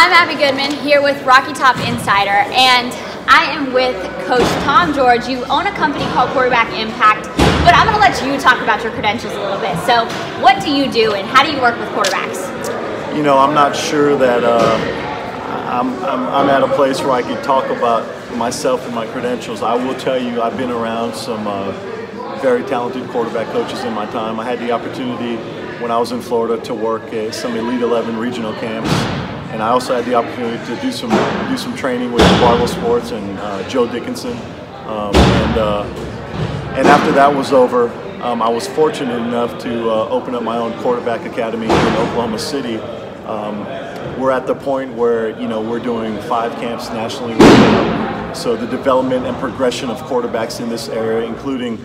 I'm Aby Goodman here with Rocky Top Insider, and I am with Coach Tom George. You own a company called Quarterback Impact, but I'm going to let you talk about your credentials a little bit. So what do you do and how do you work with quarterbacks? You know, I'm not sure that I'm at a place where I can talk about myself and my credentials. I will tell you I've been around some very talented quarterback coaches in my time. I had the opportunity when I was in Florida to work at some Elite 11 regional camps. And I also had the opportunity to do some training with Barlow Sports and Joe Dickinson. And after that was over, I was fortunate enough to open up my own quarterback academy in Oklahoma City. We're at the point where, you know, we're doing 5 camps nationally right now. So the development and progression of quarterbacks in this area, including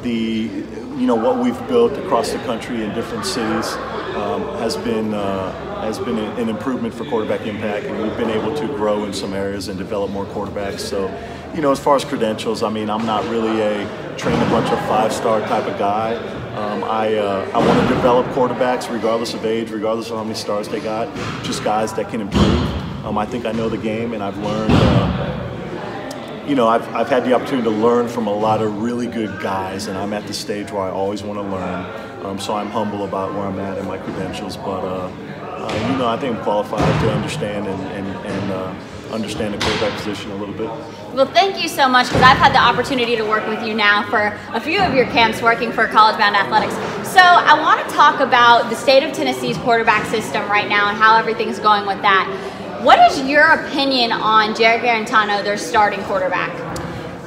what we've built across the country in different cities, has been an improvement for Quarterback Impact, and we've been able to grow in some areas and develop more quarterbacks. So, you know, as far as credentials, I mean, I'm not really a train a bunch of 5-star type of guy. I want to develop quarterbacks regardless of age, regardless of how many stars they got, just guys that can improve. I think I know the game, and I've learned, I've had the opportunity to learn from a lot of really good guys, and I'm at the stage where I always want to learn. So I'm humble about where I'm at and my credentials, but I think I'm qualified to understand and understand the quarterback position a little bit. Well, thank you so much, because I've had the opportunity to work with you now for a few of your camps working for College Bound Athletics. So I want to talk about the state of Tennessee's quarterback system right now and how everything's going with that. What is your opinion on Jarrett Guarantano, their starting quarterback?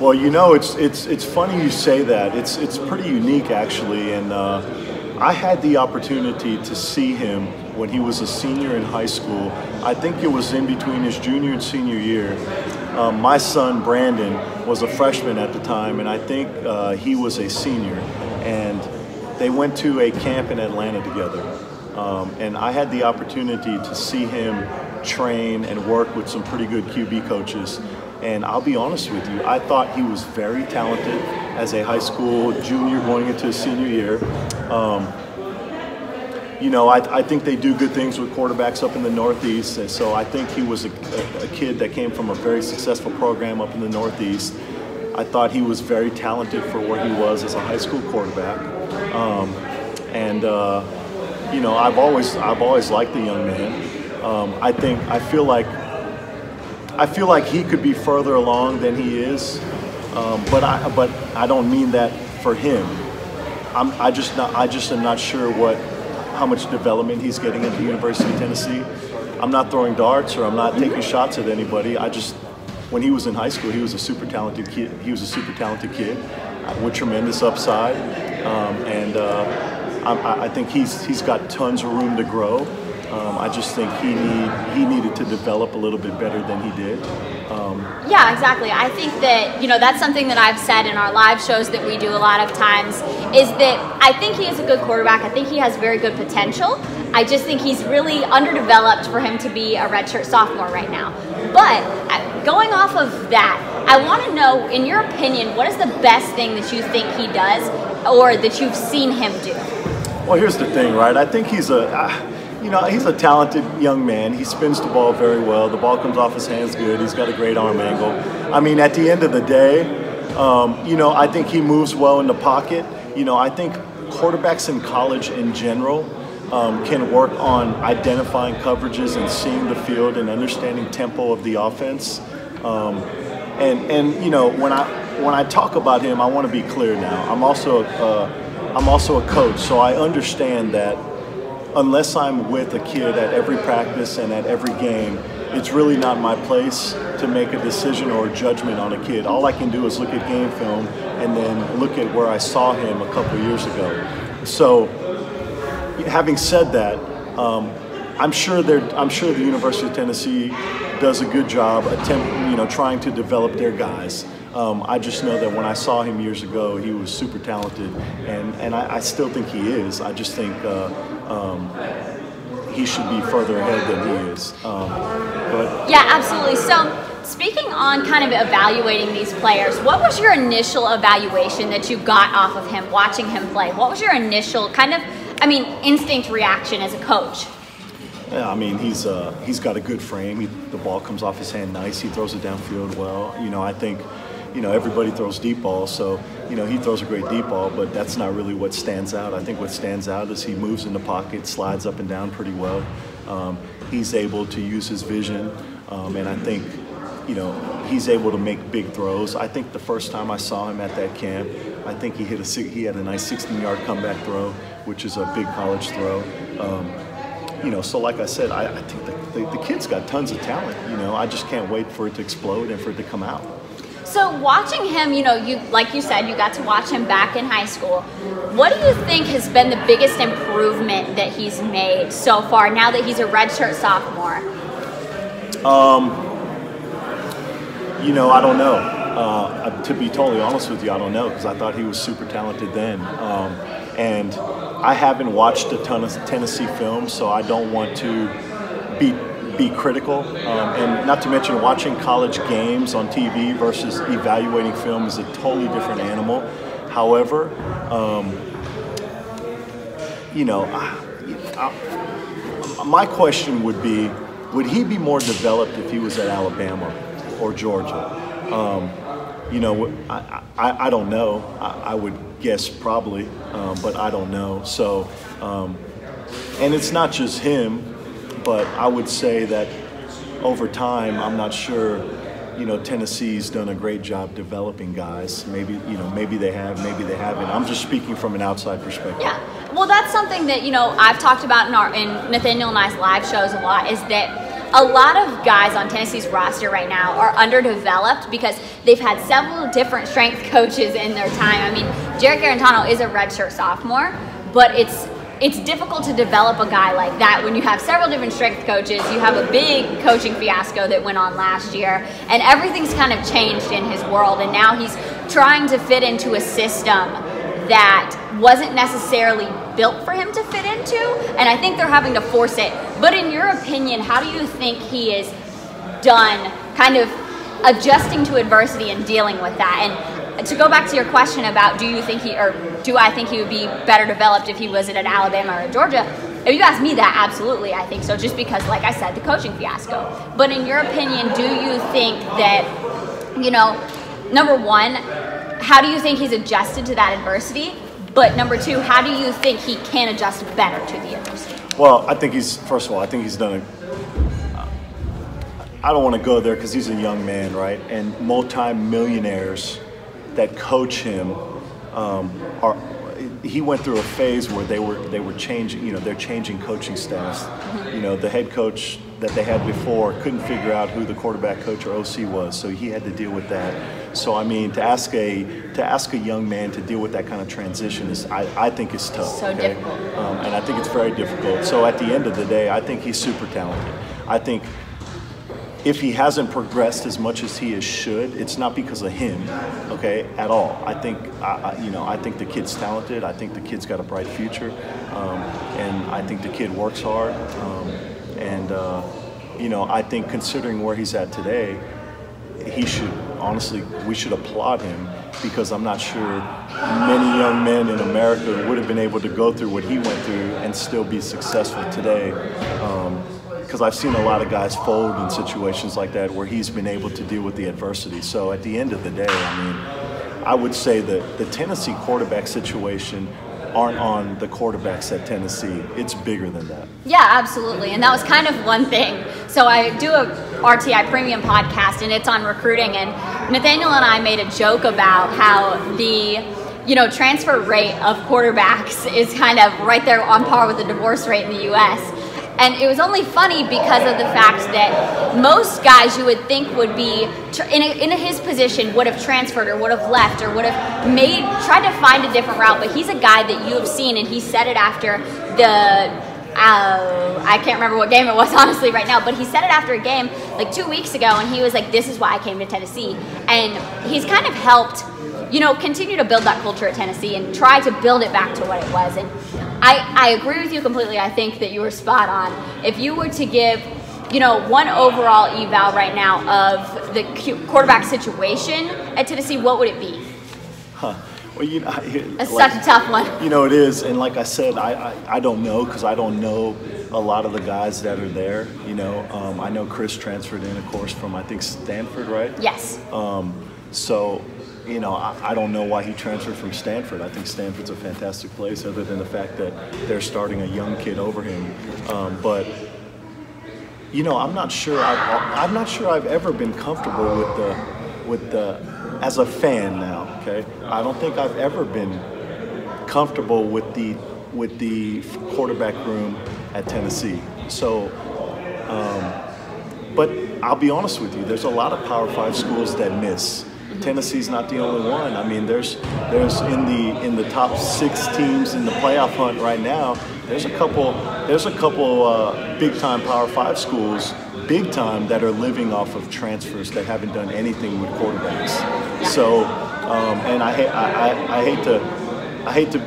Well, you know, it's funny you say that. It's pretty unique, actually, and I had the opportunity to see him when he was a senior in high school. I think it was in between his junior and senior year. My son, Brandon, was a freshman at the time, and I think he was a senior. And they went to a camp in Atlanta together. And I had the opportunity to see him train and work with some pretty good QB coaches. And I'll be honest with you, I thought he was very talented as a high school junior going into his senior year. I think they do good things with quarterbacks up in the Northeast, and so I think he was a kid that came from a very successful program up in the Northeast. I thought he was very talented for where he was as a high school quarterback, I've always liked the young man. I feel like he could be further along than he is, but I don't mean that for him. I just am not sure how much development he's getting at the University of Tennessee. I'm not throwing darts or I'm not taking shots at anybody. When he was in high school, he was a super talented kid. He was a super talented kid with tremendous upside, I think he's got tons of room to grow. I just think he needed to develop a little bit better than he did. Yeah, exactly. I think that, that's something that I've said in our live shows that we do a lot of times, is that I think he is a good quarterback. I think he has very good potential. I just think he's really underdeveloped for him to be a redshirt sophomore right now. But going off of that, I want to know, in your opinion, what is the best thing that you think he does or that you've seen him do? Well, here's the thing, right? I think he's a talented young man. He spins the ball very well. The ball comes off his hands good. He's got a great arm angle. I mean, at the end of the day, I think he moves well in the pocket. I think quarterbacks in college in general can work on identifying coverages and seeing the field and understanding tempo of the offense. When I talk about him, I want to be clear now. I'm also a coach, so I understand that unless I'm with a kid at every practice and at every game, it's really not my place to make a decision or a judgment on a kid. All I can do is look at game film and then look at where I saw him a couple years ago. So, having said that, I'm sure the University of Tennessee does a good job trying to develop their guys. I just know that when I saw him years ago, he was super talented, and I still think he is. I just think he should be further ahead than he is. Yeah, absolutely. So speaking on kind of evaluating these players, what was your initial evaluation that you got off of him, watching him play? What was your initial instinct reaction as a coach? Yeah, I mean, he's got a good frame. The ball comes off his hand nice. He throws it downfield well. I think, everybody throws deep balls, so, he throws a great deep ball, but that's not really what stands out. I think what stands out is he moves in the pocket, slides up and down pretty well. He's able to use his vision, and I think, he's able to make big throws. I think the first time I saw him at that camp, I think he had a nice 16-yard comeback throw, which is a big college throw. So like I said, I think the kid's got tons of talent. I just can't wait for it to explode and for it to come out. So watching him, like you said, you got to watch him back in high school. What do you think has been the biggest improvement that he's made so far now that he's a redshirt sophomore? I don't know. To be totally honest with you, I don't know, because I thought he was super talented then. And I haven't watched a ton of Tennessee film, so I don't want to be critical. And not to mention, watching college games on TV versus evaluating film is a totally different animal. However, my question would be, would he be more developed if he was at Alabama or Georgia? I don't know. I would guess probably, but I don't know. So, and it's not just him, but I would say that over time, I'm not sure, Tennessee's done a great job developing guys. Maybe they have, maybe they haven't. I'm just speaking from an outside perspective. Yeah, well, that's something that, I've talked about in Nathaniel and I's live shows a lot, is that a lot of guys on Tennessee's roster right now are underdeveloped because they've had several different strength coaches in their time. I mean, Jarrett Guarantano is a redshirt sophomore, but it's difficult to develop a guy like that when you have several different strength coaches. You have a big coaching fiasco that went on last year, and everything's kind of changed in his world, and now he's trying to fit into a system that wasn't necessarily built for him to fit into, and I think they're having to force it. But in your opinion, how do you think he is done kind of adjusting to adversity and dealing with that? And to go back to your question about do I think he would be better developed if he was at an Alabama or Georgia? If you ask me that, absolutely, I think so, just because, like I said, the coaching fiasco. But in your opinion, do you think that, number one, how do you think he's adjusted to that adversity? But number two, how do you think he can adjust better to the adversity? Well, I think he's done I don't want to go there because he's a young man, right? And multi-millionaires that coach him he went through a phase where they were changing, they're changing coaching staffs. Mm-hmm. The head coach that they had before couldn't figure out who the quarterback coach or OC was, so he had to deal with that. So I mean, to ask a young man to deal with that kind of transition I think is tough. So okay? difficult. And I think it's very difficult. So at the end of the day, I think he's super talented. I think if he hasn't progressed as much as he should, it's not because of him, okay, at all. I think, I think the kid's talented. I think the kid's got a bright future, and I think the kid works hard. I think considering where he's at today, we should applaud him, because I'm not sure many young men in America would have been able to go through what he went through and still be successful today. Because I've seen a lot of guys fold in situations like that where he's been able to deal with the adversity. So at the end of the day, I would say that the Tennessee quarterback situation aren't on the quarterbacks at Tennessee. It's bigger than that. Yeah, absolutely. And that was kind of one thing. So I do a RTI Premium podcast, and it's on recruiting. And Nathaniel and I made a joke about how the transfer rate of quarterbacks is kind of right there on par with the divorce rate in the U.S. And it was only funny because of the fact that most guys you would think would be in his position would have transferred or would have left or would have tried to find a different route. But he's a guy that you have seen, and he said it after I can't remember what game it was honestly right now, but he said it after a game like 2 weeks ago, and he was like, "This is why I came to Tennessee." And he's kind of helped continue to build that culture at Tennessee and try to build it back to what it was. And I agree with you completely. I think that you were spot on. If you were to give, one overall eval right now of the quarterback situation at Tennessee, what would it be? Well, you know, That's such a tough one. You know, it is, and like I said, I don't know, because I don't know a lot of the guys that are there. You know, I know Chris transferred in, of course, from I think Stanford, right? Yes. So, you know, I don't know why he transferred from Stanford. I think Stanford's a fantastic place, other than the fact that they're starting a young kid over him. But you know, I'm not sure I've ever been comfortable with the as a fan now. Okay, I don't think I've ever been comfortable with the quarterback room at Tennessee. So, but I'll be honest with you, there's a lot of Power 5 schools that miss. Tennessee's not the only one. I mean, there's in the top 6 teams in the playoff hunt right now. There's a couple big time Power 5 schools, big time, that are living off of transfers that haven't done anything with quarterbacks. So, and I hate to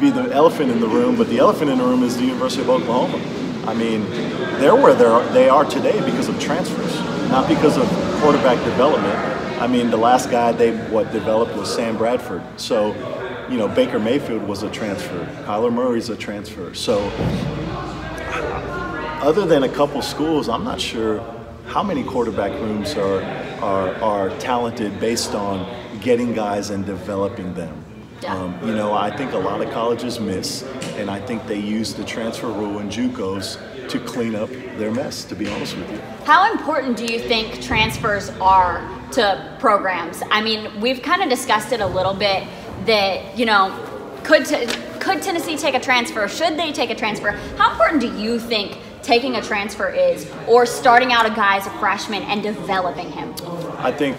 be the elephant in the room, but the elephant in the room is the University of Oklahoma. I mean, they're where they are today because of transfers, not because of quarterback development. I mean, the last guy they developed was Sam Bradford. So, you know, Baker Mayfield was a transfer. Kyler Murray's a transfer. So, other than a couple schools, I'm not sure how many quarterback rooms are talented based on getting guys and developing them. Yeah. You know, I think a lot of colleges miss, and I think they use the transfer rule in JUCOs to clean up their mess, to be honest with you. How important do you think transfers are to programs? I mean, we've kind of discussed it a little bit that, you know, could Tennessee take a transfer? Should they take a transfer? How important do you think taking a transfer is, or starting out a guy as a freshman and developing him? I think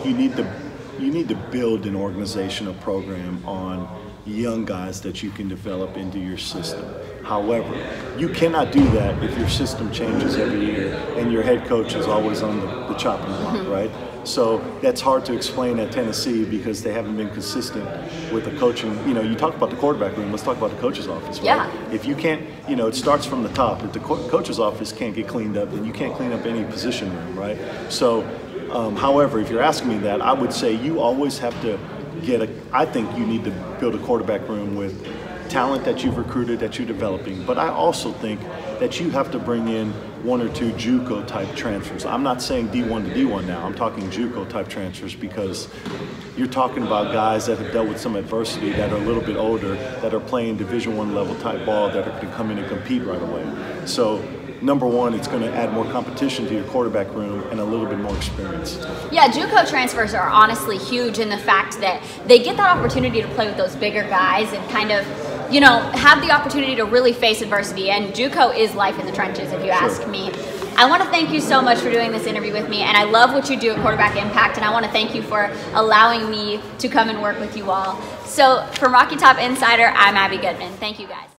you need to build an organizational program on young guys that you can develop into your system. However, you cannot do that if your system changes every year and your head coach is always on the chopping block, right? So that's hard to explain at Tennessee because they haven't been consistent with the coaching. You know, you talk about the quarterback room, let's talk about the coach's office, right? Yeah. If you can't, you know, it starts from the top. If the coach's office can't get cleaned up, then you can't clean up any position room, right? So, however, if you're asking me that, I would say you always have to I think you need to build a quarterback room with talent that you've recruited, that you're developing. But I also think that you have to bring in 1 or 2 JUCO type transfers. I'm not saying D1 to D1 now, I'm talking JUCO type transfers, because you're talking about guys that have dealt with some adversity, that are a little bit older, that are playing Division I level type ball, that are going to come in and compete right away. So, number one, it's going to add more competition to your quarterback room and a little bit more experience. Yeah, JUCO transfers are honestly huge in the fact that they get that opportunity to play with those bigger guys and kind of, you know, have the opportunity to really face adversity. And JUCO is life in the trenches, if you ask me. I want to thank you so much for doing this interview with me, and I love what you do at Quarterback Impact, and I want to thank you for allowing me to come and work with you all. So, from Rocky Top Insider, I'm Aby Goodman. Thank you, guys.